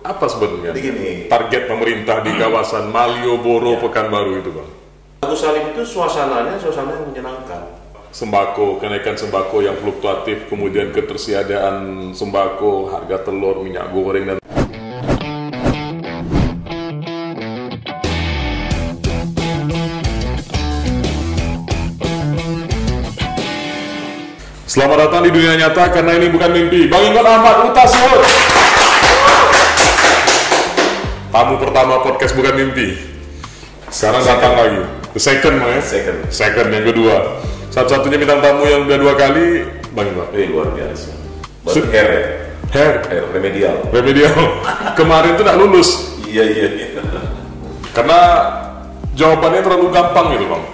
apa sebenarnya Begini. target pemerintah di kawasan Malioboro Pekanbaru itu, Bang? Agus Salim itu suasana yang menyenangkan. Sembako, kenaikan sembako yang fluktuatif, kemudian ketersediaan sembako, harga telur, minyak goreng, dan selamat datang di dunia nyata, karena ini bukan mimpi. Bang Ingon Ahmad Utasud, tamu pertama podcast bukan mimpi. Sekarang datang lagi, the second, Bang ya? Second yang kedua. Satu-satunya bintang tamu yang udah 2 kali, Bang Ingon. Luar biasa. Baru hair remedial. Kemarin tuh nggak lulus. Iya. Karena jawabannya terlalu gampang gitu, Bang.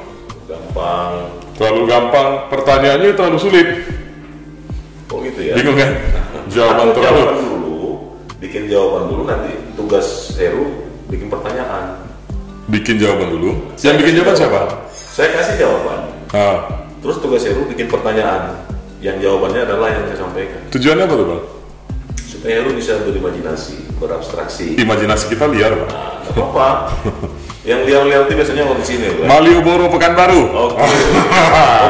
Terlalu gampang, pertanyaannya terlalu sulit. Oh gitu ya? Bingung kan? Jawaban bikin jawaban dulu, nanti tugas Heru bikin pertanyaan. Bikin jawaban dulu. Yang bikin jawaban siapa? Saya kasih jawaban. Terus tugas Heru bikin pertanyaan. Yang jawabannya adalah yang saya sampaikan. Tujuannya apa tuh, Bang? Supaya Heru bisa berimajinasi, berabstraksi. Imajinasi kita liar, Bang. Nah, gak apa-apa. Yang liar-liar itu biasanya orisinil, Bang. Malioboro Pekanbaru. Oke.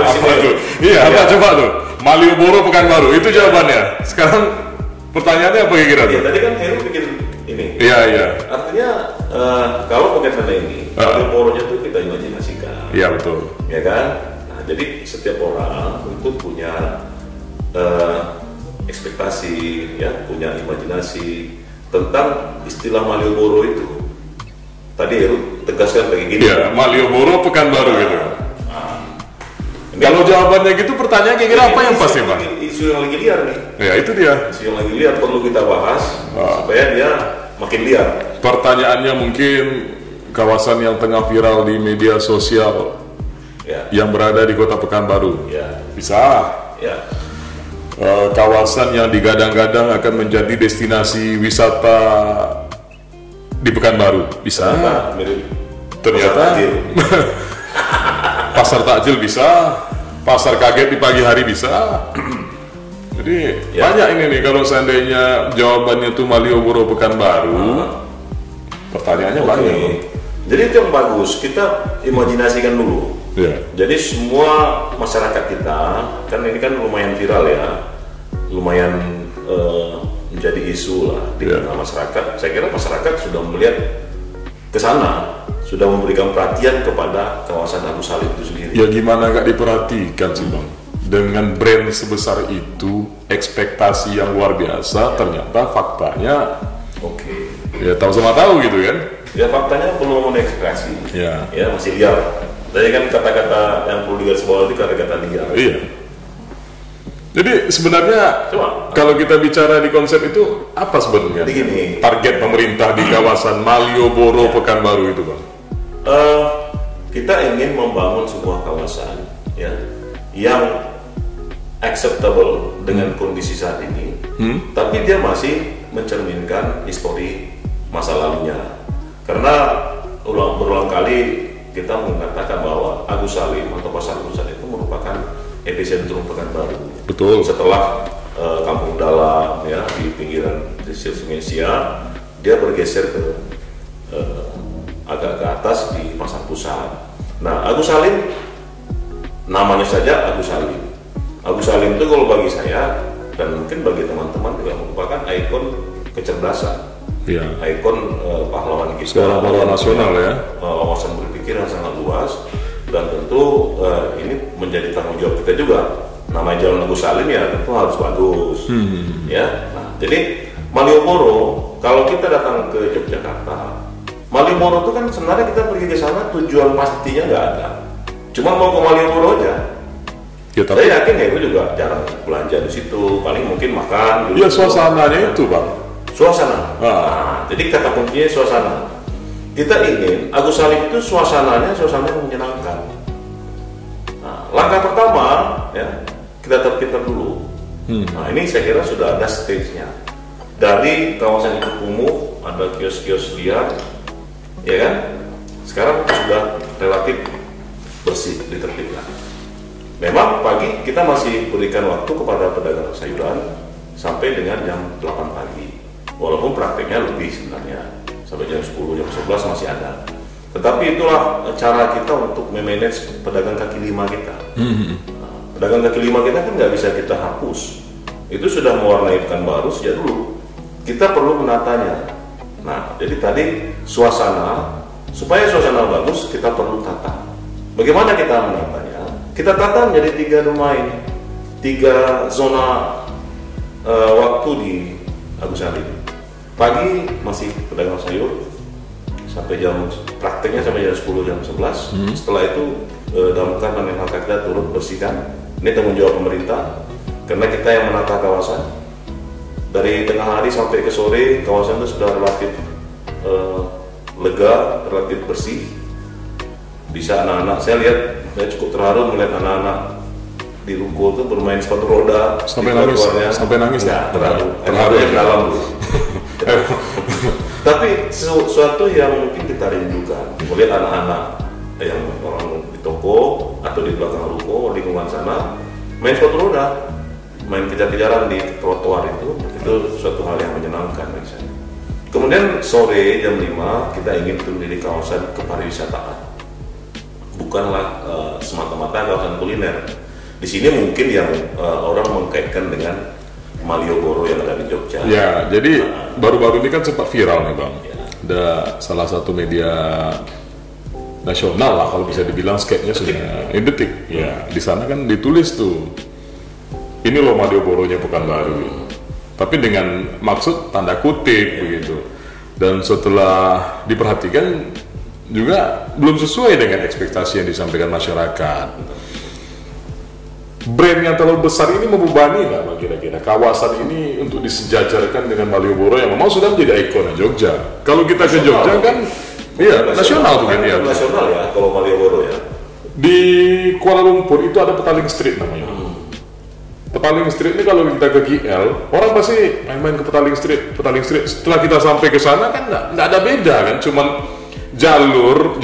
Apa tuh? Iya, apa coba tuh? Malioboro Pekanbaru, itu jawabannya. Sekarang pertanyaannya apa kira-kira tuh? Iya, tadi kan Heru bikin ini. Iya. Artinya kalau pakai tanda ini, Malioboro-nya tuh kita imajinasikan. Iya, betul. Ya kan? Nah, jadi setiap orang itu punya ekspektasi, ya, punya imajinasi tentang istilah Malioboro itu. Tadi Heru tegaskan kayak gini. Iya, Malioboro Pekanbaru gitu. Kalau jawabannya gitu, pertanyaan kira-kira apa yang pasti, Bang? Isu yang lagi liar nih. Ya, itu dia. Isu yang lagi liar perlu kita bahas supaya dia makin liar. Pertanyaannya mungkin kawasan yang tengah viral di media sosial, yang berada di kota Pekanbaru. Bisa. Kawasan yang digadang-gadang akan menjadi destinasi wisata di Pekanbaru. Bisa. Ternyata pasar takjil bisa, pasar kaget di pagi hari bisa. Jadi banyak ini nih, kalau seandainya jawabannya itu Malioboro Pekanbaru, pertanyaannya banyak. Jadi itu yang bagus, kita imajinasikan dulu. Jadi semua masyarakat kita, kan ini kan lumayan viral ya, lumayan menjadi isu lah di tengah masyarakat. Saya kira masyarakat sudah melihat ke sana, sudah memberikan perhatian kepada kawasan Agus Salim itu sendiri. Ya gimana nggak diperhatikan sih, Bang? Dengan brand sebesar itu, ekspektasi yang luar biasa, ternyata faktanya ya tahu sama tahu gitu kan? Ya faktanya belum mengekspresi, ya masih liar. Tadi kan kata-kata yang perlu digarisbawahi itu kata-kata liar. Iya. Jadi sebenarnya kalau kita bicara di konsep itu apa sebenarnya target pemerintah di kawasan Malioboro Pekanbaru itu, Bang? Kita ingin membangun sebuah kawasan yang acceptable dengan kondisi saat ini, tapi dia masih mencerminkan histori masa lalunya. Karena berulang kali kita mengatakan bahwa Agus Salim atau Pasar Pusat itu merupakan epicentrum Pekanbaru. Betul. Setelah Kampung Dalam ya di pinggiran pesisir Sungai Siak, dia bergeser ke agak ke atas di Pasar Pusat. Nah, Agus Salim namanya saja Agus Salim. Agus Salim itu kalau bagi saya dan mungkin bagi teman-teman juga merupakan ikon kecerdasan. Ikon pahlawan kita. Secara pahlawan nasional ya. Wawasan berpikir yang sangat luas, dan tentu ini menjadi tanggung jawab kita juga. Nama Jalan Agus Salim ya tentu harus bagus. Ya. Nah, jadi Malioboro, kalau kita datang ke Yogyakarta, Malioboro itu kan sebenarnya kita pergi ke sana tujuan pastinya nggak ada. Cuma mau ke Malioboro aja. Saya yakin Heru juga jarang belanja di situ, paling mungkin makan. Iya, suasananya itu, Bang. Suasana. Nah, jadi kata kuncinya suasana. Kita ingin Agus Salim itu suasananya yang menyenangkan. Nah, langkah pertama ya kita tertibkan dulu. Nah, ini saya kira sudah ada stage-nya. Dari kawasan itu kumuh, ada kios-kios liar, ya kan? Sekarang sudah relatif bersih, ditertibkan. Memang pagi kita masih berikan waktu kepada pedagang sayuran sampai dengan jam 8 pagi. Walaupun prakteknya lebih sebenarnya, sampai jam 10, jam 11 masih ada. Tetapi itulah cara kita untuk memanage pedagang kaki lima kita. Nah, pedagang kaki lima kita kan nggak bisa kita hapus. Itu sudah mewarnai Pekanbaru sejak dulu. Kita perlu menatanya. Nah, jadi tadi suasana, supaya suasana bagus, kita perlu tata. Bagaimana kita menatanya? Kita tata menjadi 3 domain, 3 zona waktu di Agus Salim. Pagi masih pedagang sayur sampai jam prakteknya sampai jam 10, jam 11. Setelah itu damkar dan LHK kita turun bersihkan. Ini tanggung jawab pemerintah karena kita yang menata kawasan. Dari tengah hari sampai ke sore kawasan itu sudah relatif lega, relatif bersih. Bisa anak-anak, saya lihat, saya cukup terharu melihat anak-anak di ruko itu bermain sepatu roda sampai nangis ya, terharu yang dalam dulu. Tapi sesuatu yang mungkin kita rindukan, melihat anak-anak yang orang di toko atau di belakang ruko lingkungan sana main sepatu roda, main kejar-kejaran di trotoar itu suatu hal yang menyenangkan bagi saya. Kemudian sore jam 5 kita ingin turun di kawasan kepariwisataan, bukanlah semata-mata kawasan kuliner. Di sini mungkin yang orang mengkaitkan dengan Malioboro yang ada di Jogja. Ya, jadi baru-baru ini kan sempat viral nih Bang. Ya. Ada salah satu media nasional lah kalau bisa dibilang sketnya sudah Detik. Ya, di sana kan ditulis tuh, ini loh Malioboro-nya Pekanbaru. Tapi dengan maksud tanda kutip begitu. Dan setelah diperhatikan juga belum sesuai dengan ekspektasi yang disampaikan masyarakat. Brand yang terlalu besar ini membebani nggak Bang kira-kira kawasan ini untuk disejajarkan dengan Malioboro yang memang sudah menjadi ikon Jogja. Kalau kita ke Jogja kan, iya nasional tuh kan ya. Nasional ya kalau Malioboro ya. Di Kuala Lumpur itu ada Petaling Street namanya. Petaling Street ini kalau kita ke KL, orang pasti main-main ke Petaling Street. Petaling Street. Setelah kita sampai ke sana kan nggak ada beda kan, cuman jalur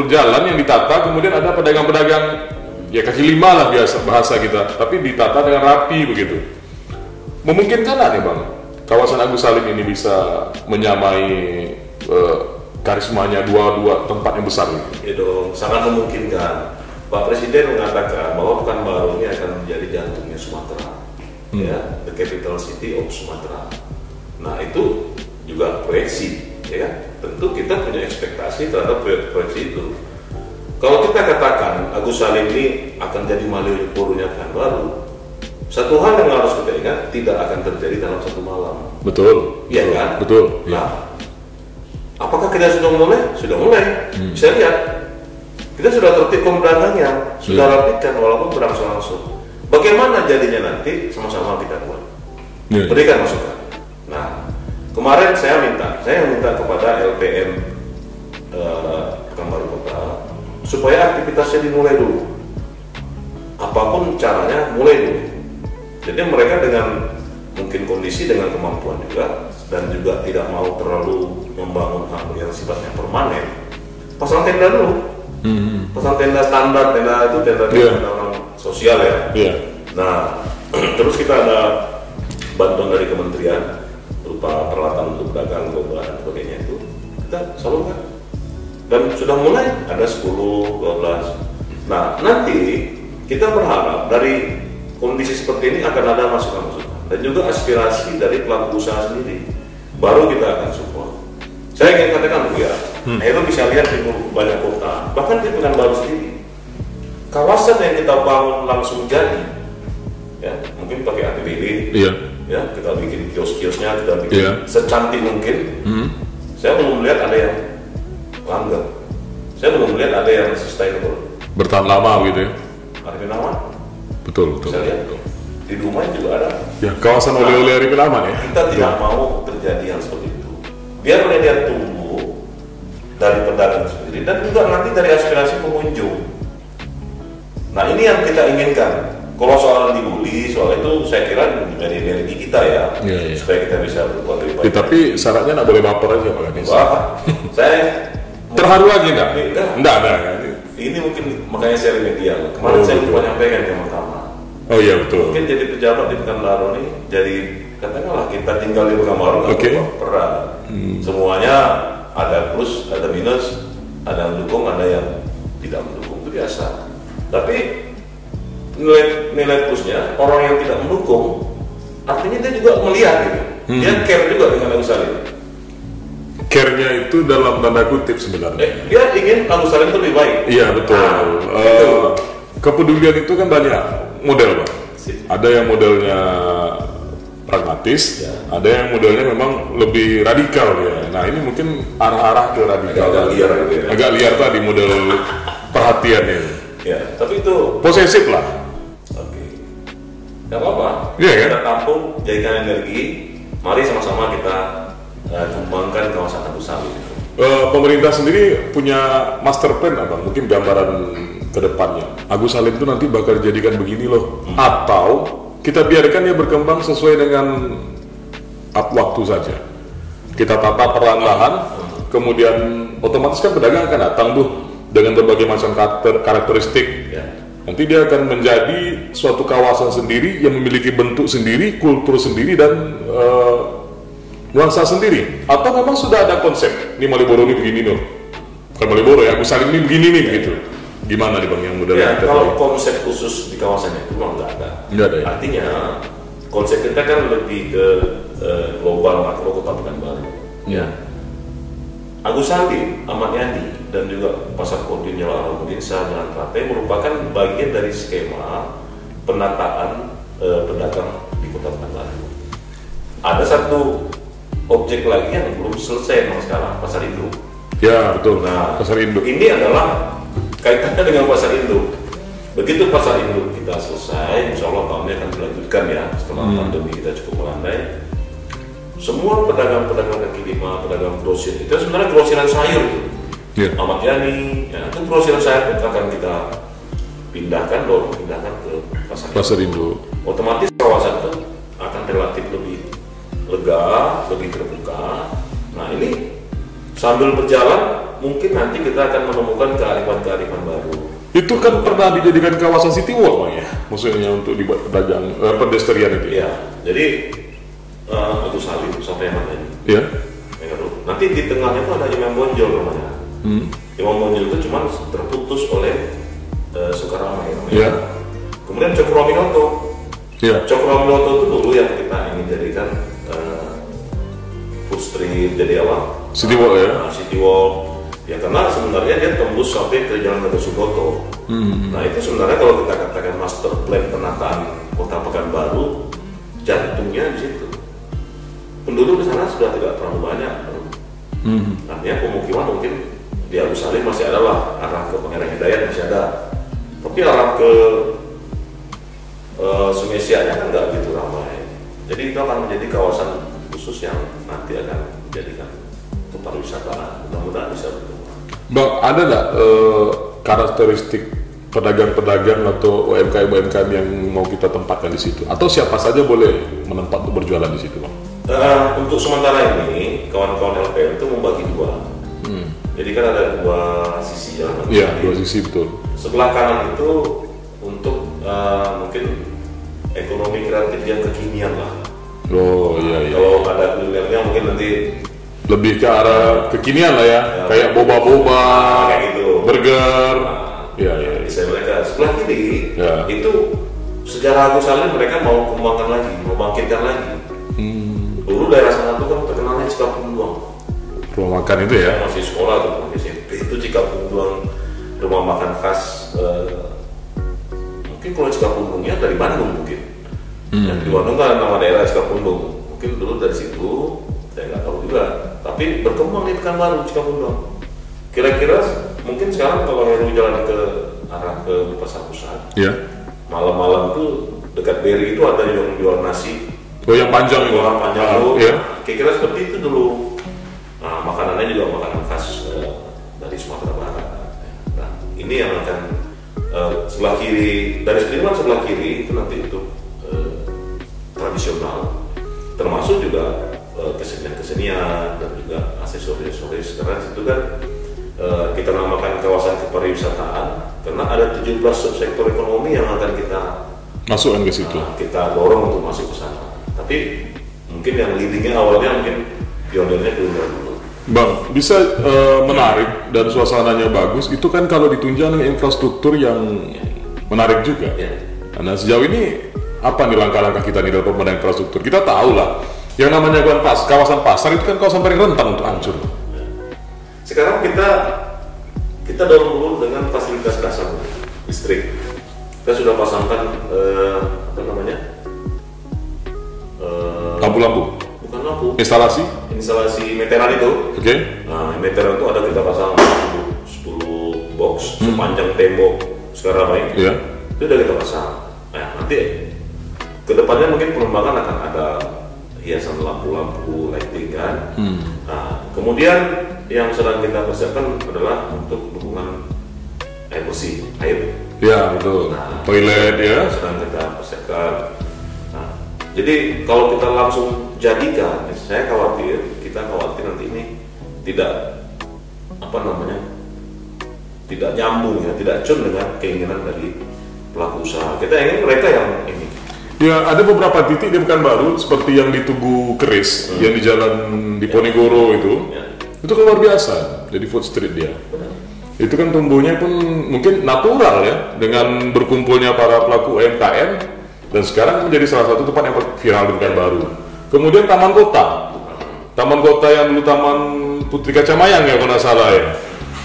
jalan yang ditata, kemudian ada pedagang-pedagang. Ya kaki lima lah biasa bahasa kita, tapi ditata dengan rapi begitu. Memungkinkan nggak nih Bang, kawasan Agus Salim ini bisa menyamai karismanya dua tempat yang besar gitu? Ya dong, sangat memungkinkan. Pak Presiden mengatakan bahwa Pekanbaru ini akan menjadi jantungnya Sumatera, ya, the capital city of Sumatera. Nah itu juga proyeksi, ya. Tentu kita punya ekspektasi terhadap proyeksi itu. Kalau kita katakan Agus Salim ini akan jadi Malioboro-nya Pekanbaru, satu hal yang harus kita ingat, tidak akan terjadi dalam satu malam. Betul. Iya kan? Betul. Nah, apakah kita sudah mulai? Sudah mulai. Bisa lihat, kita sudah tertib pedagangnya, sudah rapikan walaupun berangsur-angsur. Bagaimana jadinya nanti sama-sama kita buat. Berikan masukan. Nah, kemarin saya minta kepada LPM Pekanbaru Kota supaya aktivitasnya dimulai dulu. Apapun caranya, mulai dulu. Jadi mereka dengan mungkin kondisi, dengan kemampuan juga, dan juga tidak mau terlalu membangun hal yang sifatnya permanen, pasang tenda dulu. Pasang tenda standar, tenda orang sosial ya. Nah, terus kita ada bantuan dari kementerian berupa peralatan untuk pedagang, gobra dan sebagainya itu kita salurkan. Dan sudah mulai ada 10, 12. Nah, nanti kita berharap dari kondisi seperti ini akan ada masukan-masukan dan juga aspirasi dari pelaku usaha sendiri. Baru kita akan support. Saya ingin katakan dulu ya, itu bisa lihat di banyak kota, bahkan di Pekanbaru sendiri. Kawasan yang kita bangun langsung jadi, ya mungkin pakai APBD, ya kita bikin kios-kiosnya, kita bikin secantik mungkin. Saya belum melihat ada yang langgeng. Saya belum melihat ada yang sustainable. Bertahan lama gitu ya. Arifin Ahmad. Betul. Saya lihat di rumah juga ada. Ya kawasan oleh-oleh Arifin Ahmad ya. Kita tidak mau terjadi yang seperti itu. Biar dia tumbuh dari pedagang sendiri dan juga nanti dari aspirasi pengunjung. Nah ini yang kita inginkan. Kalau soal dibully, soal itu saya kira dari energi kita ya, supaya kita bisa berbuat lebih baik. Tapi syaratnya nggak boleh baper aja Pak Ganis. Saya terharu lagi nggak? Nggak. Ini mungkin makanya saya remedial. Kemarin saya lupa nyampaikan yang pertama. Oh iya betul. Mungkin jadi pejabat di Pekanbaru ini jadi katakanlah kita tinggal di Pekanbaru nggak peran. Semuanya ada plus, ada minus, ada yang mendukung, ada yang tidak mendukung, itu biasa. Tapi nilai plusnya orang yang tidak mendukung, artinya dia juga melihat gitu. Dia care juga dengan Agus Salim. Care-nya itu dalam tanda kutip sebenarnya. Dia ingin Agus Salim itu lebih baik. Iya betul. Kepedulian itu kan banyak model, Bang. Ada yang modelnya pragmatis, ada yang modelnya memang lebih radikal ya. Nah ini mungkin arah-arah ke radikal, agak liar gitu ya. Agak liar tadi model perhatian ini. Ya, tapi itu posesif lah. Oke, nggak apa-apa. Iya kan? Kita tampung, jadikan energi. Mari sama-sama kita kembangkan kawasan Agus Salim. Pemerintah sendiri punya master plan apa? Mungkin gambaran ke depannya. Agus Salim itu nanti bakal dijadikan begini loh. Atau kita biarkan dia berkembang sesuai dengan waktu saja. Kita tata perlahan-lahan, kemudian otomatis kan pedagang akan datang tuh dengan berbagai macam karakteristik. Nanti dia akan menjadi suatu kawasan sendiri yang memiliki bentuk sendiri, kultur sendiri, dan nuansa sendiri. Atau memang sudah ada konsep, ini Malioboro ini begini loh. Bukan Malioboro ya, Agus Salim ini begini nih gitu. Gimana nih Bang yang model ya, kalau konsep khusus di kawasan itu memang nggak ada. Nggak ada ya? Artinya konsep kita kan lebih ke global makro Kota Pekanbaru. Ya. Agus Salim, Ahmad Yani, dan juga Pasar Kodim Jalan Alauddin Shah Jalan Teratai merupakan bagian dari skema penataan pedagang di Kota Pekanbaru. Ada satu objek lagi yang belum selesai sekarang, Pasar Induk. Ya betul. Nah, Pasar Induk ini adalah kaitannya dengan Pasar Induk. Begitu Pasar Induk kita selesai, insya Allah tahunnya akan dilanjutkan ya setelah pandemi kita cukup melandai. Semua pedagang-pedagang kaki lima, pedagang grosir itu sebenarnya grosiran sayur itu. Ahmad Yani, ya, itu grosiran sayur itu akan kita pindahkan ke Pasar Induk. Otomatis kawasan itu akan relatif lebih lega, lebih terbuka. Nah ini sambil berjalan mungkin nanti kita akan menemukan kearifan-kearifan baru. Itu kan pernah dijadikan kawasan city walk Bang ya, maksudnya untuk dibuat pedagang pedestrian itu. Ya, jadi Agus Salim sampai mana ini? Iya. Nanti di tengahnya itu ada Imam Bonjol namanya. Imam Bonjol itu cuma terputus oleh Sukaramai. Iya. Kemudian Cokroaminoto. Iya. Cokroaminoto itu dulu yang kita ingin jadikan food street, jadi apa? City walk ya. City walk. Ya karena sebenarnya dia tembus sampai ke Jalan Gatot Subroto. Nah itu sebenarnya kalau kita katakan master plan penataan Kota Pekanbaru, jantungnya di situ. Penduduk di sana sudah tidak terlalu banyak. Artinya pemukiman mungkin di Agus Salim masih ada lah, arah ke Pangeran Hidayat masih ada. Tapi arah ke Sungai Siaknya kan nggak begitu ramai. Jadi itu akan menjadi kawasan khusus yang nanti akan dijadikan tempat wisata. Mudah-mudahan bisa berkembang. Bang, ada nggak karakteristik pedagang-pedagang atau UMKM yang mau kita tempatkan di situ? Atau siapa saja boleh menempat untuk berjualan di situ, Bang? Untuk sementara ini, kawan-kawan LPM itu membagi dua. Jadi kan ada dua sisi jalan. Iya, dua sisi betul. Sebelah kanan itu untuk mungkin ekonomi kreatif yang kekinian lah. Oh iya. Kalau ada kulinernya mungkin nanti lebih ke arah kekinian lah ya, kayak boba-boba, kayak gitu, burger. Iya. Bisa mereka sebelah kiri itu sejarah Agus Salim mereka mau kembangkan lagi, mau bangkitkan lagi. Dulu daerah sana tuh kan terkenalnya Cikapundung. Rumah makan itu ya? Masih sekolah tuh, masih SMP itu Cikapundung, rumah makan khas. Mungkin kalau Cikapundungnya dari Bandung mungkin. Yang di Bandung kan nama daerah Cikapundung. Mungkin dulu dari situ, saya nggak tahu juga. Tapi berkembang di Pekanbaru Cikapundung. Kira-kira mungkin sekarang kalau Heru jalan ke arah ke Pasar Pusat, malam-malam tuh dekat Beri itu ada yang jual nasi. Oh yang panjang itu? Panjang dulu. Kira-kira seperti itu dulu. Nah makanannya juga makanan khas dari Sumatera Barat. Nah ini yang akan sebelah kiri dari Sudirman sebelah kiri itu nanti itu tradisional, termasuk juga kesenian-kesenian dan juga aksesoris-aksesoris. Karena itu kan kita namakan kawasan kepariwisataan karena ada 17 subsektor ekonomi yang akan kita masukkan ke situ. Kita dorong untuk masuk ke sana. Tapi mungkin yang leadingnya awalnya mungkin pionirnya dulu. Bang, bisa menarik dan suasananya bagus, itu kan kalau ditunjang dengan infrastruktur yang menarik juga. Nah, sejauh ini apa nih langkah-langkah kita nih dalam pembangunan infrastruktur? Kita tahu lah, yang namanya kawasan pasar itu kan kawasan paling rentan untuk hancur. Sekarang kita dorong dulu dengan fasilitas dasar listrik. Kita sudah pasangkan lampu-lampu. Bukan lampu. Instalasi meteran itu. Oke. Nah, meteran itu ada kita pasang 10 box sepanjang tembok sekarang baik. Iya. Itu udah kita pasang. Nah, nanti kedepannya mungkin pengembangan akan ada hiasan lampu-lampu lighting kan. Nah, kemudian yang sedang kita persiapkan adalah untuk dukungan air bersih, air. Ya betul. Nah, toilet ya. Sedang kita persiapkan. Nah, jadi kalau kita langsung jadikan, saya kita khawatir nanti ini tidak tidak nyambung ya, tidak cun dengan keinginan dari pelaku usaha. Kita ingin mereka yang ini. Ya, ada beberapa titik di Pekanbaru seperti yang di Tugu Keris, yang di jalan Diponegoro itu kan luar biasa. Jadi food street dia. Itu kan tumbuhnya pun mungkin natural ya, dengan berkumpulnya para pelaku UMKM, dan sekarang menjadi salah satu tempat yang viral di Pekanbaru. Kemudian Taman Kota yang dulu Taman Putri Kacamayang ya kalau nggak salah ya,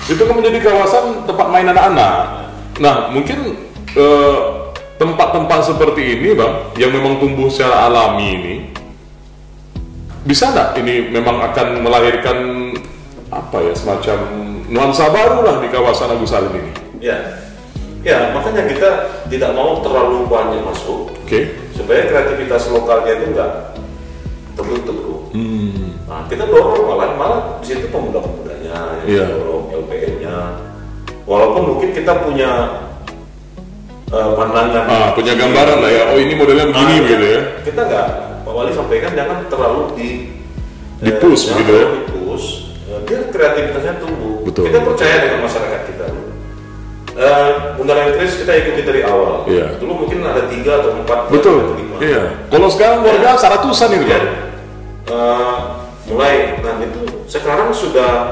itu kan menjadi kawasan tempat main anak-anak. Nah, mungkin tempat-tempat seperti ini bang, yang memang tumbuh secara alami ini, bisa nggak ini memang akan melahirkan semacam nuansa baru lah di kawasan Agus Salim ini? Ya, makanya kita tidak mau terlalu banyak masuk, supaya kreativitas lokalnya itu nggak tertutup. Nah, kita dorong malah di situ pemuda-pemudanya, dorong LPM-nya, walaupun mungkin kita punya pandangan, punya gambaran lah ya. Oh, ini modelnya begini gitu ya. Kita nggak, Pak Wali sampaikan jangan terlalu di-push begitu ya. Dia kreativitasnya tumbuh. Betul. Kita percaya dengan masyarakat kita. Bundaran Kris kita ikuti dari awal. Dulu mungkin ada 3 atau 4. Betul. Iya. Kalau sekarang warga ratusan itu kan. Mulai, itu sekarang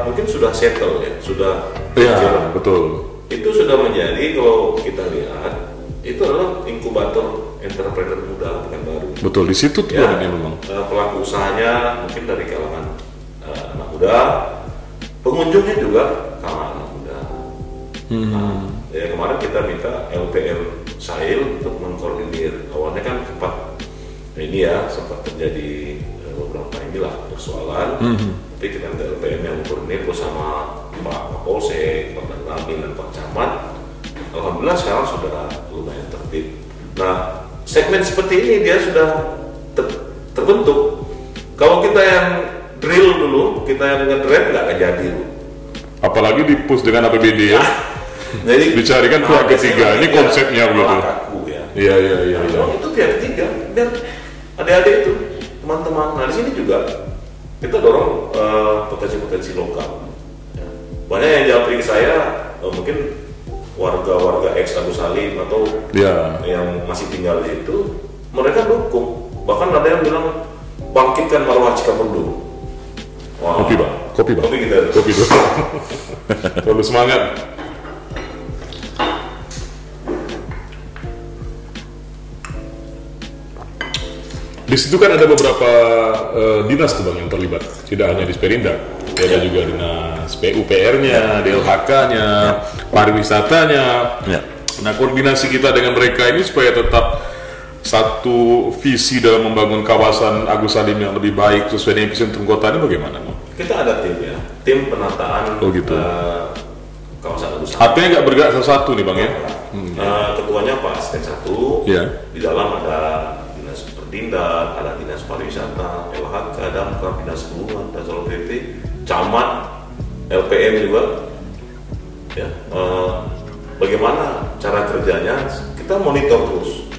mungkin sudah settle ya, sudah. Iya. Betul. Itu sudah menjadi, kalau kita lihat, itu adalah inkubator entrepreneur muda Pekanbaru. Betul, di situ tuh ini memang. Pelaku usahanya mungkin dari kalangan anak muda, pengunjungnya juga kalangan anak muda. Kemarin kita minta LPM Sail untuk mengkoordinir. Awalnya kan sempat terjadi beberapa persoalan. Tapi kita minta LPM yang mengkoordinir bersama Pak Kapolsek, Pak Danramil, dan Pak Camat. Alhamdulillah sekarang sudah lumayan tertib. Nah, segmen seperti ini dia sudah terbentuk. Kalau kita yang drill dulu, kita yang ngedrive nggak jadi. Apalagi di-push dengan APBD ya. Jadi dicarikan pihak ketiga. Ini konsepnya begitu. Iya. Itu pihak ketiga. Biar adik-adik itu, teman-teman. Nah, di sini juga kita dorong potensi-potensi lokal. Banyak yang japri ke saya, mungkin warga-warga ex Agus Salim atau yang masih tinggal di situ, mereka dukung. Bahkan ada yang bilang bangkitkan marwah Cikapundung. Kopi bang. Kopi dulu. Terlalu semangat. Di situ kan ada beberapa dinas tuh bang yang terlibat, tidak hanya di Sperindak, ada juga dinas PUPR-nya, DLHK-nya, pariwisatanya. Nah, koordinasi kita dengan mereka ini supaya tetap satu visi dalam membangun kawasan Agus Salim yang lebih baik sesuai dengan visi untuk kota ini bagaimana bang? Kita ada tim penataan kawasan Agus Salim. Artinya nggak bergerak satu-satu nih bang ya? Ketuanya Pak Asisten 1, di dalam ada Dinda, ada dinas pariwisata, LHK, Damkar, dinas perhubungan, dan Satpol PP, Camat, LPM juga. Bagaimana cara kerjanya? Kita monitor terus.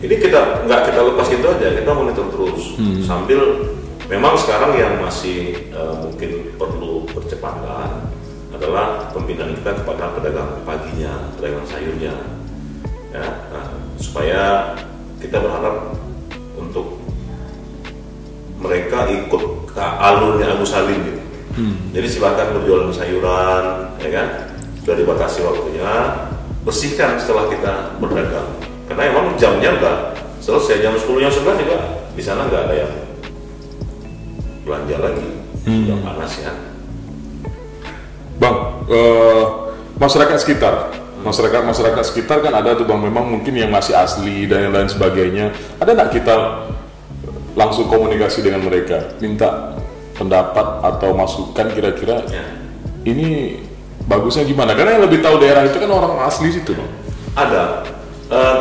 Ini kita nggak kita lepas gitu aja, kita monitor terus. Sambil memang sekarang yang masih mungkin perlu percepatan adalah pembinaan kita kepada pedagang paginya, pedagang sayurnya, supaya kita berharap untuk mereka ikut ke alurnya Agus Salim gitu. Jadi silakan berjualan sayuran, ya kan? Sudah dibatasi waktunya, bersihkan setelah kita berdagang. Karena emang jamnya udah selesai, jam 10 jam 11 juga di sana nggak ada yang belanja lagi, udah panas ya. Bang, masyarakat sekitar kan ada tuh bang, memang mungkin yang masih asli dan yang lain sebagainya. Ada nggak kita langsung komunikasi dengan mereka, minta pendapat atau masukan kira-kira ini bagusnya gimana? Karena yang lebih tahu daerah itu kan orang asli situ bang. Ada,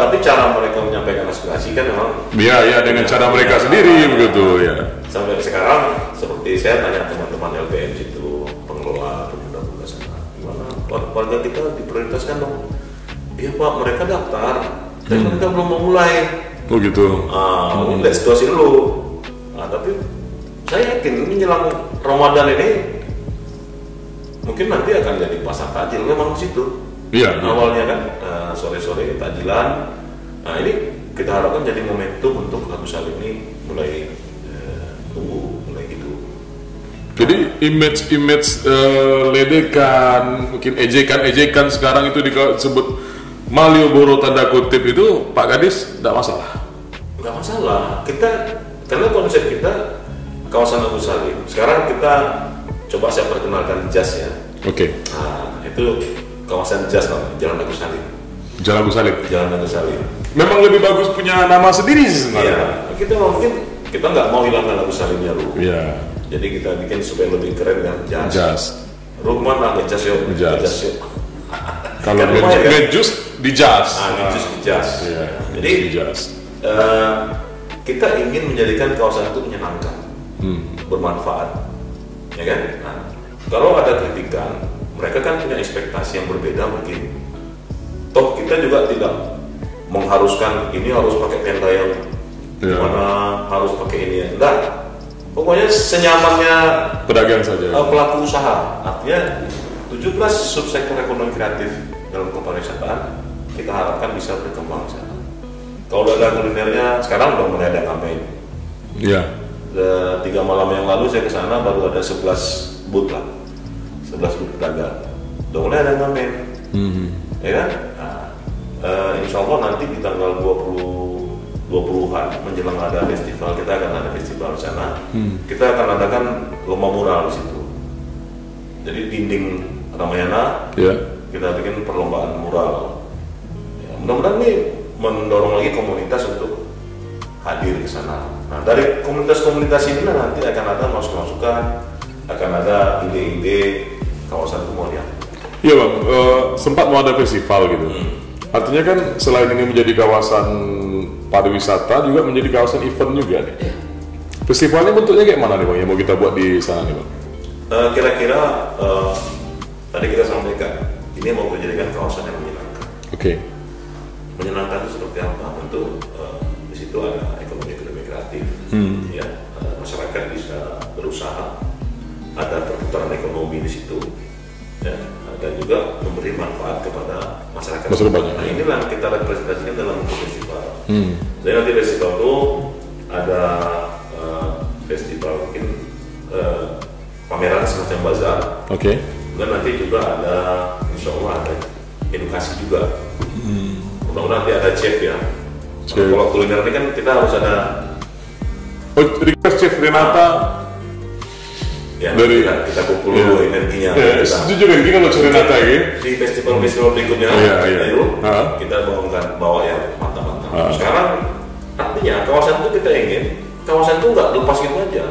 tapi cara mereka menyampaikan aspirasi kan memang ya dengan cara mereka sendiri begitu ya. Sampai sekarang seperti saya tanya teman-teman LPM situ, pengelola pemuda-pemuda sana, gimana warga kita diprioritaskan dong? Iya Pak, mereka daftar, tapi mereka belum mau mulai. Oh gitu. Ini lihat situasi dulu. Tapi saya yakin ini menjelang Ramadan ini mungkin nanti akan jadi pasar takjil memang di situ. Iya. Awalnya kan sore-sore takjilan. Nah ini kita harapkan jadi momentum untuk Agus Salim ini mulai tumbuh, mulai gitu. Jadi image ledekan, mungkin ejekan sekarang itu disebut Malioboro tanda kutip itu Pak Kadis tidak masalah. Nggak masalah. Karena konsep kita kawasan Agus Salim. Sekarang kita coba saya perkenalkan Jas ya. Oke. Nah, itu kawasan Jas namanya, Jalan Agus Salim. Jalan Agus Salim. Jalan Agus Salim. Memang lebih bagus punya nama sendiri sih sebenarnya. Iya. Kita nggak mau hilangkan Agus Salimnya dulu. Iya. Jadi kita bikin supaya lebih keren kan Jas. Jas. Rumah nama Jas yuk. Jas. Kalau kan ngejus di Jas. Ngejus di Jas. Iya. Jadi di Jas. Kita ingin menjadikan kawasan itu menyenangkan, bermanfaat, ya kan? Nah, kalau ada kritikan, mereka kan punya ekspektasi yang berbeda mungkin. Toh kita juga tidak mengharuskan ini harus pakai tenda yang mana harus pakai ini ya. Enggak. Pokoknya senyamannya pedagang saja. Pelaku usaha. Artinya 17 subsektor ekonomi kreatif dalam kepariwisataan kita harapkan bisa berkembang di sana. Kalau udah ada kulinernya, sekarang udah mulai ada kampanye. Iya. 3 malam yang lalu saya ke sana baru ada 11 booth lah. 11 booth pedagang. Udah mulai ada kampanye. Ya kan? Nah, insya Allah nanti di tanggal 20-an menjelang ada festival, kita akan ada festival di sana. Kita akan adakan lomba mural di situ. Jadi dinding Ramayana, kita bikin perlombaan mural. Ya, mudah-mudahan nih mendorong lagi komunitas untuk hadir ke sana. Nah, dari komunitas-komunitas ini nanti akan ada masukan-masukan, akan ada ide-ide kawasan itu mau lihat. Iya bang, sempat mau ada festival gitu. Artinya kan selain ini menjadi kawasan pariwisata juga menjadi kawasan event juga nih. Festivalnya bentuknya kayak mana nih bang yang mau kita buat di sana nih bang? Kira-kira tadi kita sampaikan ini mau menjadikan kawasan yang menyenangkan. Oke. Menyenangkan itu seperti apa? Tentu di situ ada ekonomi kreatif, ya masyarakat bisa berusaha, ada perputaran ekonomi di situ, ya, dan juga memberi manfaat kepada masyarakat. Nah inilah yang kita representasikan dalam festival. Jadi nanti festival itu ada festival mungkin pameran semacam bazar. Oke. Dan nanti juga ada, insya Allah ada edukasi juga. Mudah-mudahan nanti ada chef ya. Kalau kuliner ini kan kita harus ada. Oh, request Chef Renata. Ya, dari kita kumpul dulu energinya. Jujur kan kalau Chef Renata ini di festival berikutnya, itu kita bawa yang mantap-mantap. Sekarang artinya kawasan itu kita ingin kawasan itu nggak lepas gitu aja.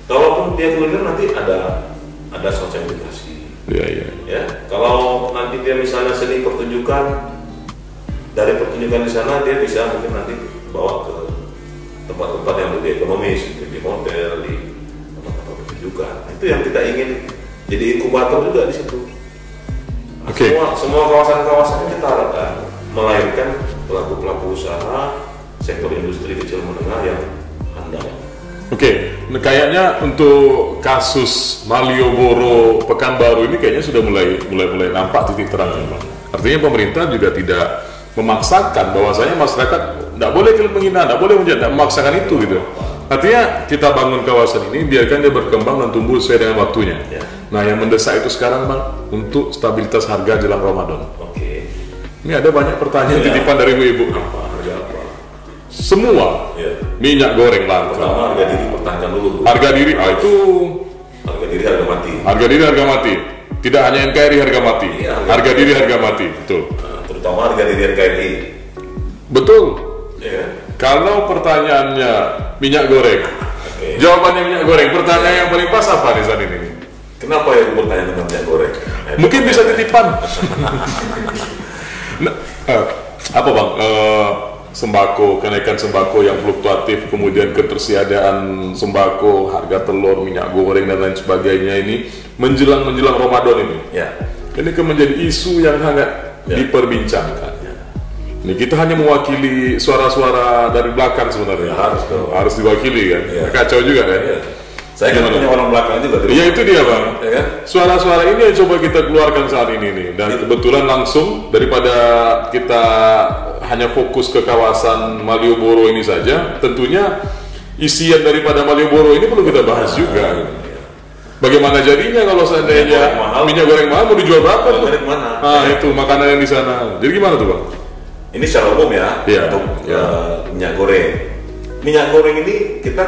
Kalaupun dia kuliner nanti ada semacam edukasi. Ya, kalau nanti dia misalnya seni pertunjukan, dari pertunjukan di sana dia bisa mungkin nanti bawa ke tempat-tempat yang lebih ekonomis, di hotel, di tempat-tempat pertunjukan. Itu yang kita ingin jadi inkubator juga di situ. Semua kawasan-kawasan kita harapkan melahirkan pelaku-pelaku usaha sektor industri kecil menengah yang handal. Nah, kayaknya untuk kasus Malioboro Pekanbaru ini kayaknya sudah mulai nampak titik terang, Bang. Artinya pemerintah juga tidak memaksakan bahwasanya masyarakat tidak boleh menghina, tidak boleh memaksakan itu gitu. Artinya kita bangun kawasan ini, biarkan dia berkembang dan tumbuh sesuai dengan waktunya. Ya. Nah, yang mendesak itu sekarang Bang, untuk stabilitas harga jelang Ramadan. Oke. Ini ada banyak pertanyaan Ya. titipan dari ibu-ibu. Harga apa? Semua Ya. minyak goreng langka. Pertama harga diri pertahankan dulu. Harga diri, itu Harga diri harga mati. harga diri harga mati. Tidak hanya NKRI harga mati. Iya, harga diri harga mati, betul. Nah, terutama harga diri RKRI. Betul. Ya. Kalau pertanyaannya minyak goreng, Oke. jawabannya minyak goreng. Pertanyaan yang paling pas apa nih saat ini? Kenapa ya aku bertanya tentang minyak goreng? Mungkin bisa titipan. Nah, apa Bang? Sembako, kenaikan sembako yang fluktuatif, kemudian ketersediaan sembako, harga telur, minyak goreng dan lain sebagainya ini menjelang Ramadan ini. Ya. Ini kan menjadi isu yang sangat diperbincangkan. Ini kita hanya mewakili suara-suara dari belakang sebenarnya. Ya, harus dong. Harus diwakili kan. Ya. Kacau juga kan. Ya. Saya kan Gimana? punya orang belakang juga. Iya, itu dia Bang. Ya kan? Suara-suara ini yang coba kita keluarkan saat ini nih. Dan kebetulan langsung daripada kita hanya fokus ke kawasan Malioboro ini saja, tentunya isian daripada Malioboro ini perlu kita bahas juga. Bagaimana jadinya kalau seandainya minyak goreng mahal mau dijual berapa tuh? Dari mana? Nah, itu makanan yang di sana. Jadi gimana tuh Bang? Ini secara umum ya, Iya, untuk iya. minyak goreng. Minyak goreng ini kita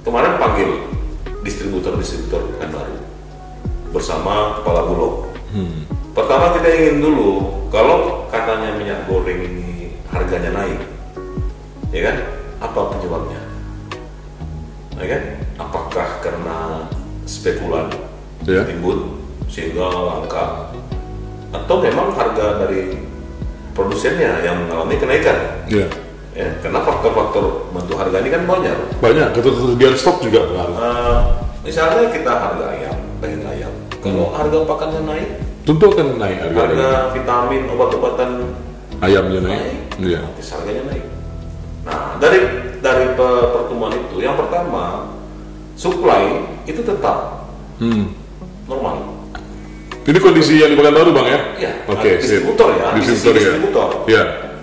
kemarin panggil distributor-distributor Pekanbaru bersama kepala bulog. Pertama kita ingin dulu, kalau katanya minyak goreng ini harganya naik, ya kan? Apa penyebabnya? Ya kan? Apakah karena spekulan Ya. timbul sehingga langka, atau memang harga dari produsennya yang mengalami kenaikan? Iya. Ya, karena faktor-faktor bentuk harga ini kan banyak. Banyak, ketersediaan stok juga kan. Misalnya kita harga ayam, daging ayam. Kalau harga pakannya naik, Tentu akan naik harga harga vitamin, obat-obatan ayamnya naik. Iya. otomatis harganya naik. Nah, dari pertemuan itu, yang pertama, supply itu tetap normal. Ini kondisi yang di Pekanbaru Bang ya? Iya. Oke, sip. Distributor ya, Distributor ya. distributor. Iya.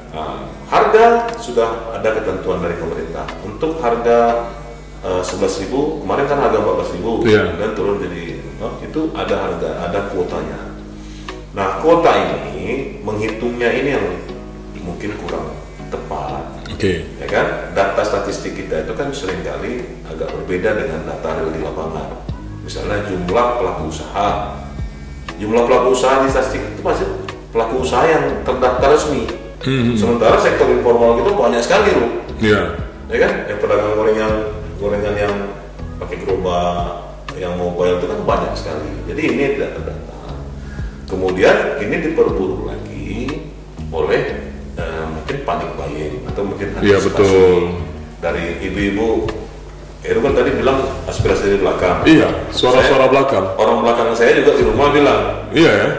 Nah, harga sudah ada ketentuan dari pemerintah. Untuk harga 11.000, kemarin kan harga 14.000, Iya. dan turun jadi itu ada harga, ada kuotanya. Nah, kuota ini menghitungnya ini yang mungkin kurang tepat. Oke. Ya kan, data statistik kita itu kan seringkali agak berbeda dengan data real di lapangan. Misalnya jumlah pelaku usaha, di statistik itu masih pelaku usaha yang terdaftar resmi. Sementara sektor informal kita banyak sekali loh. Iya. Ya kan, yang pedagang gorengan yang pakai gerobak, yang mobile itu kan banyak sekali. Jadi ini tidak terdata. Kemudian ini diperburu lagi oleh mungkin panic buying atau mungkin Iya, antisipasi betul. dari ibu-ibu. Itu kan tadi bilang aspirasi dari belakang. Iya, suara-suara belakang. Orang belakang saya juga di rumah bilang, Iya ya.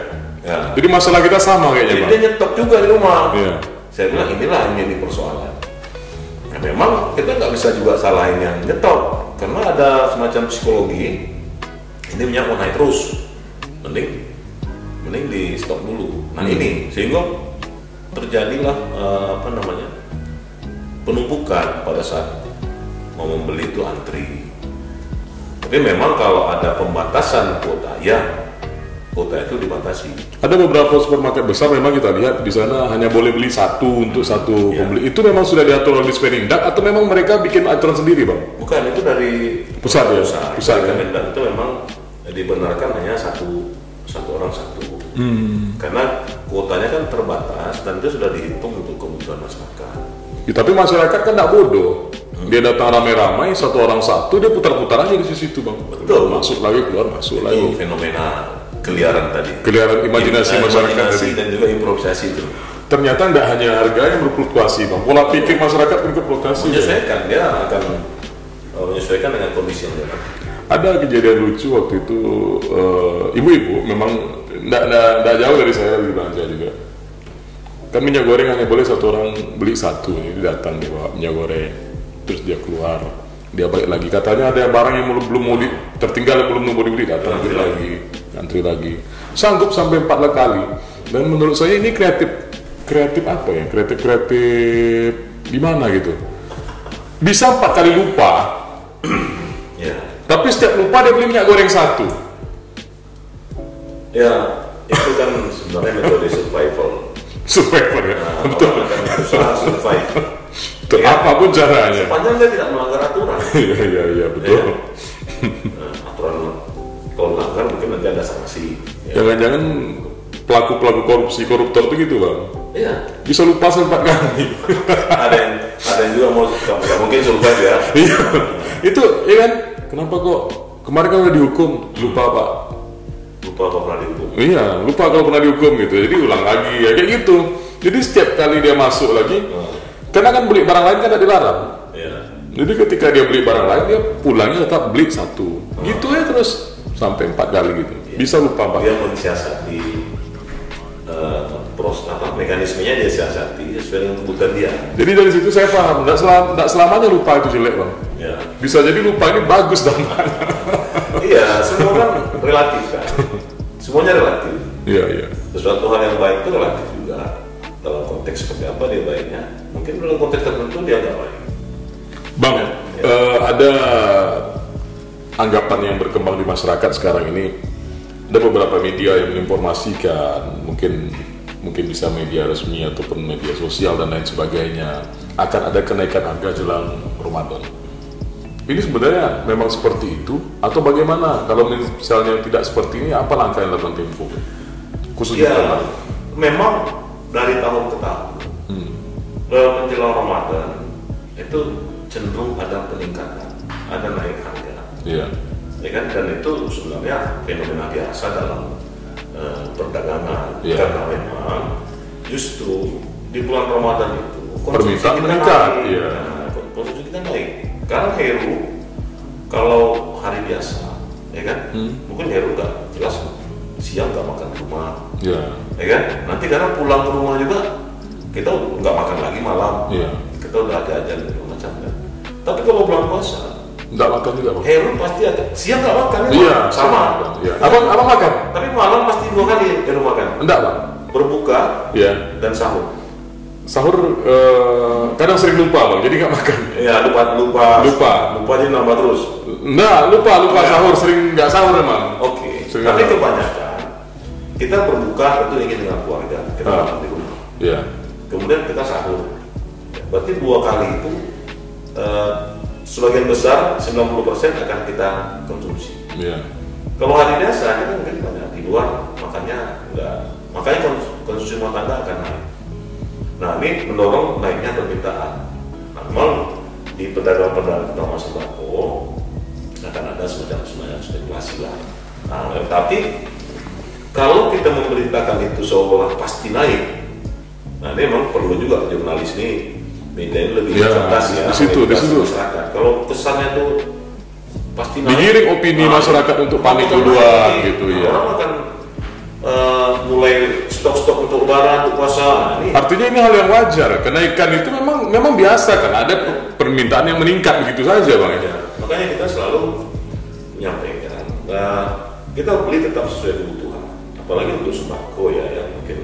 ya, Jadi masalah kita sama kayaknya jadi Bang. dia nyetok juga di rumah. Iya. Saya bilang inilah yang jadi persoalan. Nah, memang kita nggak bisa juga salahin yang nyetok, karena ada semacam psikologi. Ini minyak mau naik terus, mending di stop dulu. Nah ini sehingga terjadilah penumpukan pada saat mau membeli itu antri. Tapi memang kalau ada pembatasan kuota, ya kuota itu dibatasi. Ada beberapa supermarket besar memang kita lihat di sana hanya boleh beli satu untuk satu Iya. pembeli. Itu memang sudah diatur oleh Disperindak atau memang mereka bikin aturan sendiri Bang? Bukan, itu dari Pusat ya? Pusat ya? Kemendak itu memang dibenarkan hanya satu orang satu. Karena kuotanya kan terbatas dan itu sudah dihitung untuk kebutuhan masyarakat. Ya, tapi masyarakat kan tidak bodoh. Dia datang ramai-ramai, satu orang satu, dia putar-putar aja di situ Bang. Betul. Masuk lagi, keluar, masuk lagi. Itu fenomena keliaran tadi. Keliaran imajinasi masyarakat Imajinasi tadi. dan juga improvisasi itu. Ternyata tidak hanya harga yang berfluktuasi Bang. Pola pikir masyarakat pun berfluktuasi. Ya? Menyesuaikan, dia akan menyesuaikan dengan kondisi yang ada. Ada kejadian lucu waktu itu, ibu-ibu memang tidak jauh dari saya di belanja juga. Kan minyak goreng hanya boleh satu orang beli satu. Jadi datang dia bawa minyak goreng, terus dia keluar, dia balik lagi. Katanya ada barang yang belum mau tertinggal yang belum mau dibeli, datang antri lagi. Sanggup sampai 4 kali. Dan menurut saya ini kreatif apa ya? Kreatif di mana gitu? bisa 4 kali lupa. Ya. Tapi setiap lupa dia beli minyak goreng 1. Ya, itu kan sebenarnya metode survival. Survivor ya. Nah, Betul. orang akan berusaha survive. Betul. Ya. Apapun caranya. Sepanjang dia tidak melanggar aturan. Iya betul. Ya. Nah, aturan kalau melanggar mungkin nanti ada sanksi. Ya. Jangan-jangan pelaku-pelaku koruptor itu gitu bang. Iya. Bisa lupa 4 kali. ada yang juga mau nggak mungkin survive ya. Iya. Itu ya kan. Kenapa kok kemarin kan udah dihukum lupa pak? Lupa apa pernah dihukum? Iya, lupa kalau pernah dihukum gitu. Jadi ulang lagi ya kayak gitu. Jadi setiap kali dia masuk lagi, karena kan beli barang lain kan tidak dilarang. Iya. Jadi ketika dia beli barang lain dia pulangnya tetap beli 1. Gitu ya terus sampai 4 kali gitu. Bisa lupa pak. Dia mensiasati mekanismenya, dia siasati sesuai dengan kebutuhan dia. Jadi dari situ saya paham, tidak selamanya lupa itu jelek bang. Ya. Bisa jadi lupa ini bagus dampaknya. Iya, semua kan relatif kan. Semuanya relatif. Iya. Sesuatu hal yang baik itu relatif juga. Dalam konteks seperti apa dia baiknya. Mungkin dalam konteks tertentu dia nggak baik. Bang, ada anggapan yang berkembang di masyarakat sekarang ini. Ada beberapa media yang menginformasikan, mungkin bisa media resmi ataupun media sosial dan lain sebagainya, akan ada kenaikan harga jelang Ramadan. Ini sebenarnya memang seperti itu atau bagaimana? Kalau misalnya tidak seperti ini, apa langkah yang dilakukan Tempo? Khususnya memang dari tahun ke tahun dalam menjelang Ramadan itu cenderung ada peningkatan, ada naik harga. Iya. Ya kan, dan itu sebenarnya fenomena biasa dalam perdagangan. Karena memang justru di bulan Ramadan itu permintaan meningkat. Iya. Konsumsi kita naik. Karena Heru kalau hari biasa, ya kan, mungkin Heru nggak jelas siang nggak makan di rumah, ya kan. Nanti karena pulang ke rumah juga kita nggak makan lagi malam, kita udah jajan macam kan. Tapi kalau bulan puasa nggak makan juga bang. Heru pasti ada siang nggak makan, sama. Iya. Abang makan? Tapi malam pasti 2 kali Heru makan. Enggak bang. Berbuka, dan sahur. Sahur kadang sering lupa bang, jadi nggak makan. Iya, lupa jadi nambah terus. Nah, lupa sahur, sering nggak sahur emang. Oke. Tapi kebanyakan kita berbuka itu ingin dengan keluarga, kita makan di rumah. Iya. Kemudian kita sahur. Berarti 2 kali itu sebagian besar 90% akan kita konsumsi. Iya. Kalau hari biasa kita mungkin banyak di luar, makannya enggak. Makanya konsumsi rumah tangga akan naik. Nah, ini mendorong naiknya permintaan. Nah, memang di pedagang-pedagang utama sembako akan ada semacam spekulasi lah. Nah, tapi kalau kita memberitakan itu seolah pasti naik, nah ini memang perlu juga jurnalis ini, media ini lebih cerdas ya. Di situ. Masyarakat. Kalau kesannya tuh pasti naik, digiring opini masyarakat untuk panik duluan gitu ya. Orang akan mulai stok-stok untuk lebaran, untuk puasa. Artinya ini hal yang wajar. Kenaikan itu memang biasa kan, ada permintaan yang meningkat begitu saja bang. Ya. Makanya kita selalu menyampaikan, kita beli tetap sesuai kebutuhan. Apalagi untuk sembako ya, yang mungkin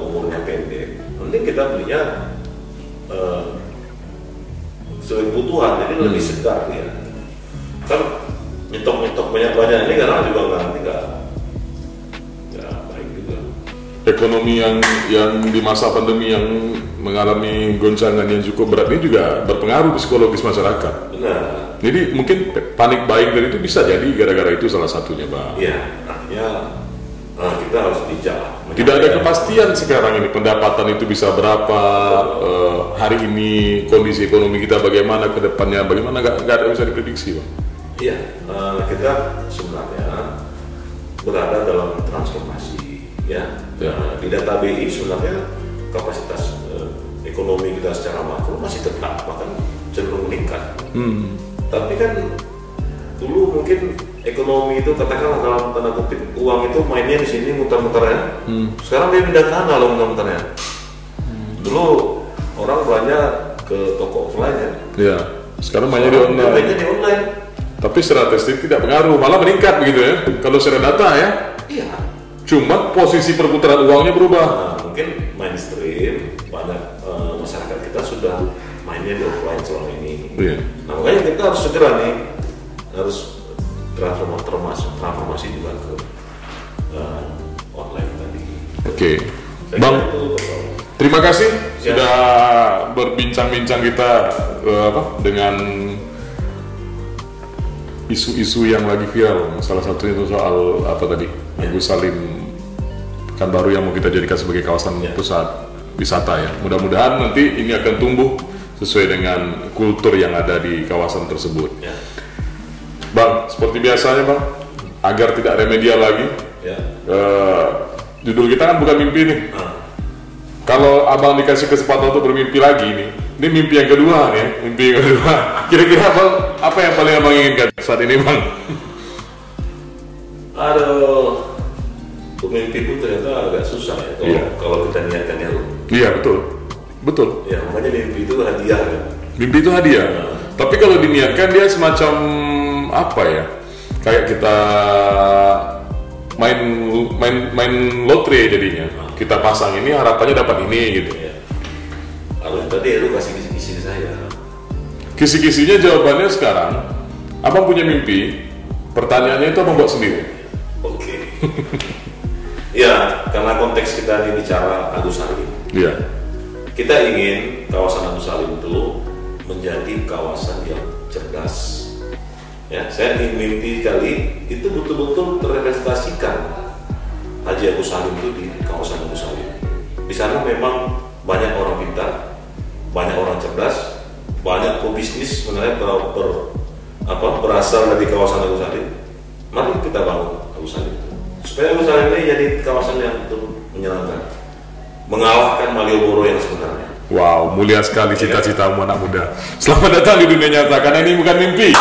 umurnya pendek. Nanti kita belinya sesuai kebutuhan, jadi lebih segar ya. Kan nyetok banyak-banyak ini karena juga nggak baik juga. Ekonomi yang di masa pandemi yang mengalami goncangan yang cukup berat ini juga berpengaruh psikologis masyarakat. Benar. Jadi mungkin panik buying dari itu bisa jadi gara-gara itu salah satunya bang. Iya, artinya kita harus bijak. Tidak ada kepastian sekarang ini pendapatan itu bisa berapa, hari ini kondisi ekonomi kita bagaimana, ke depannya bagaimana, nggak ada yang bisa diprediksi bang. Iya, kita sebenarnya berada dalam transformasi ya. Di data BI sebenarnya kapasitas ekonomi kita secara makro masih tetap bahkan cenderung meningkat. Tapi kan dulu mungkin ekonomi itu katakanlah dalam tanda kutip uang itu mainnya di sini muter-muter ya. Sekarang dia pindah ke sana loh muter-muternya. Dulu orang belanja ke toko offline ya. Iya. Sekarang mainnya di online. Mainnya di online. Tapi secara testing tidak pengaruh, malah meningkat begitu ya. Kalau secara data ya. Iya. Cuma posisi perputaran uangnya berubah. Nah, mungkin mainstream banyak masyarakat kita sudah mainnya di offline selama ini. Iya. Nah makanya kita harus segera nih harus transformasi juga ke online tadi. Oke, Bang. Terima kasih sudah berbincang-bincang kita dengan isu-isu yang lagi viral. Salah satunya itu soal apa tadi? Agus Salim Pekanbaru yang mau kita jadikan sebagai kawasan pusat wisata ya. Mudah-mudahan nanti ini akan tumbuh sesuai dengan kultur yang ada di kawasan tersebut. Bang, seperti biasanya Bang, agar tidak remedial lagi, judul kita kan bukan mimpi nih. Kalau Abang dikasih kesempatan untuk bermimpi lagi nih, ini mimpi yang kedua nih, mimpi yang kedua. Kira-kira Bang, apa yang paling Abang inginkan saat ini Bang? Aduh, mimpi pun ternyata agak susah ya kalau kita niatkannya. Iya betul. Ya makanya mimpi itu hadiah kan. Mimpi itu hadiah. Tapi kalau diniatkan dia semacam apa ya? Kayak kita main lotre jadinya. Kita pasang ini harapannya dapat ini gitu. Kalau tadi lu kasih kisi-kisi saya. Kisi-kisinya jawabannya sekarang. Abang punya mimpi. Pertanyaannya itu abang buat sendiri. Oke. Ya, karena konteks kita ini bicara Agus Salim. Iya. Kita ingin kawasan Agus Salim itu menjadi kawasan yang cerdas. Ya, saya ingin mimpi kali itu betul-betul terrealisasikan Haji Agus Salim itu di kawasan Agus Salim. Di sana memang banyak orang pintar, banyak orang cerdas, banyak pebisnis sebenarnya berasal dari kawasan Agus Salim. Mari kita bangun Agus Salim supaya Agus Salim ini jadi kawasan yang betul menyenangkan, mengalahkan Malioboro yang sebenarnya. Wow, mulia sekali cita-citamu anak muda. Selamat datang di dunia nyata, karena ini bukan mimpi.